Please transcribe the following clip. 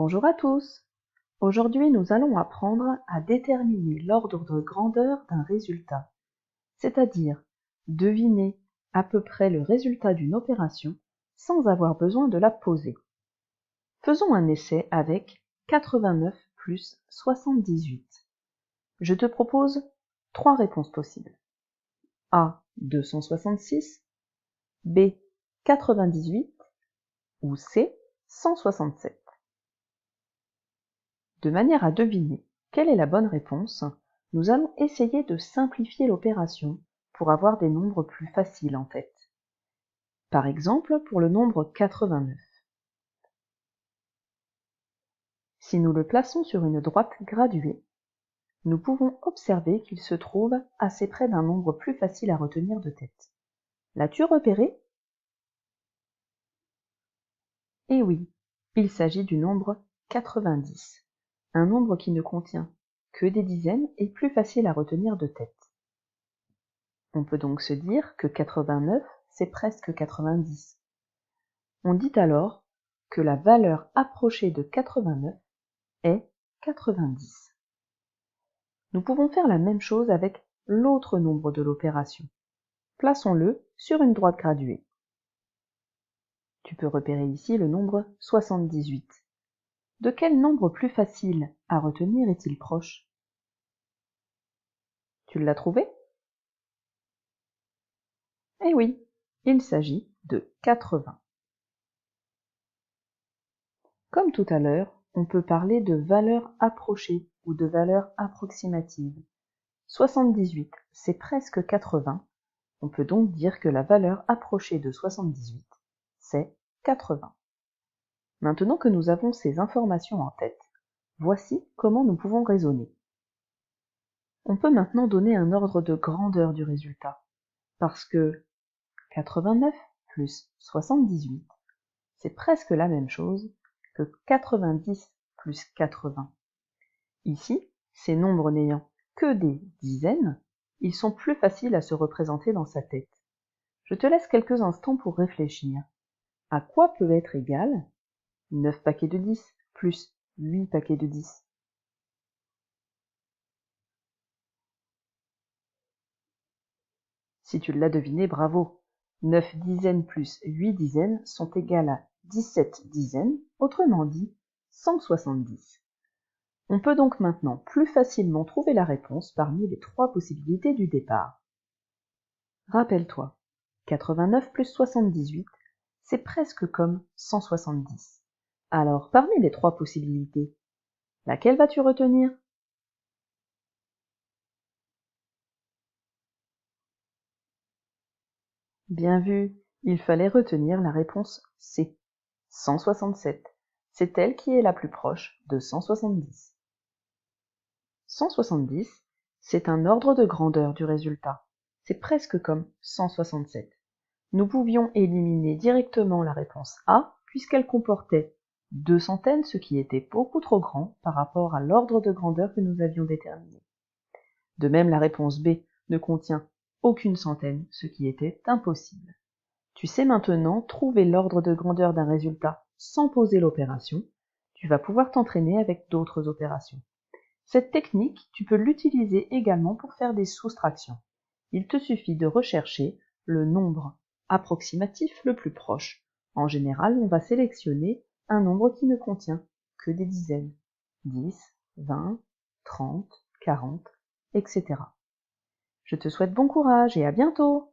Bonjour à tous. Aujourd'hui, nous allons apprendre à déterminer l'ordre de grandeur d'un résultat, c'est-à-dire deviner à peu près le résultat d'une opération sans avoir besoin de la poser. Faisons un essai avec 89 plus 78. Je te propose 3 réponses possibles. A. 266, B. 98 ou C. 167. De manière à deviner quelle est la bonne réponse, nous allons essayer de simplifier l'opération pour avoir des nombres plus faciles en tête. Par exemple, pour le nombre 89. Si nous le plaçons sur une droite graduée, nous pouvons observer qu'il se trouve assez près d'un nombre plus facile à retenir de tête. L'as-tu repéré? Eh oui, il s'agit du nombre 90, un nombre qui ne contient que des dizaines et plus facile à retenir de tête. On peut donc se dire que 89, c'est presque 90. On dit alors que la valeur approchée de 89 est 90. Nous pouvons faire la même chose avec l'autre nombre de l'opération. Plaçons-le sur une droite graduée. Tu peux repérer ici le nombre 78. De quel nombre plus facile à retenir est-il proche? Tu l'as trouvé? Eh oui, il s'agit de 80. Comme tout à l'heure, on peut parler de valeur approchée ou de valeur approximative. 78, c'est presque 80. On peut donc dire que la valeur approchée de 78, c'est 80. Maintenant que nous avons ces informations en tête, voici comment nous pouvons raisonner. On peut maintenant donner un ordre de grandeur du résultat, parce que 89 plus 78, c'est presque la même chose que 90 plus 80. Ici, ces nombres n'ayant que des dizaines, ils sont plus faciles à se représenter dans sa tête. Je te laisse quelques instants pour réfléchir. À quoi peut être égal 9 paquets de 10 plus 8 paquets de 10? Si tu l'as deviné, bravo. 9 dizaines plus 8 dizaines sont égales à 17 dizaines, autrement dit 170. On peut donc maintenant plus facilement trouver la réponse parmi les 3 possibilités du départ. Rappelle-toi, 89 plus 78, c'est presque comme 170. Alors, parmi les 3 possibilités, laquelle vas-tu retenir? Bien vu, il fallait retenir la réponse C, 167. C'est elle qui est la plus proche de 170. 170, c'est un ordre de grandeur du résultat. C'est presque comme 167. Nous pouvions éliminer directement la réponse A puisqu'elle comportait 2 centaines, ce qui était beaucoup trop grand par rapport à l'ordre de grandeur que nous avions déterminé. De même, la réponse B ne contient aucune centaine, ce qui était impossible. Tu sais maintenant trouver l'ordre de grandeur d'un résultat sans poser l'opération. Tu vas pouvoir t'entraîner avec d'autres opérations. Cette technique, tu peux l'utiliser également pour faire des soustractions. Il te suffit de rechercher le nombre approximatif le plus proche. En général, on va sélectionner un nombre qui ne contient que des dizaines. 10, 20, 30, 40, etc. Je te souhaite bon courage et à bientôt!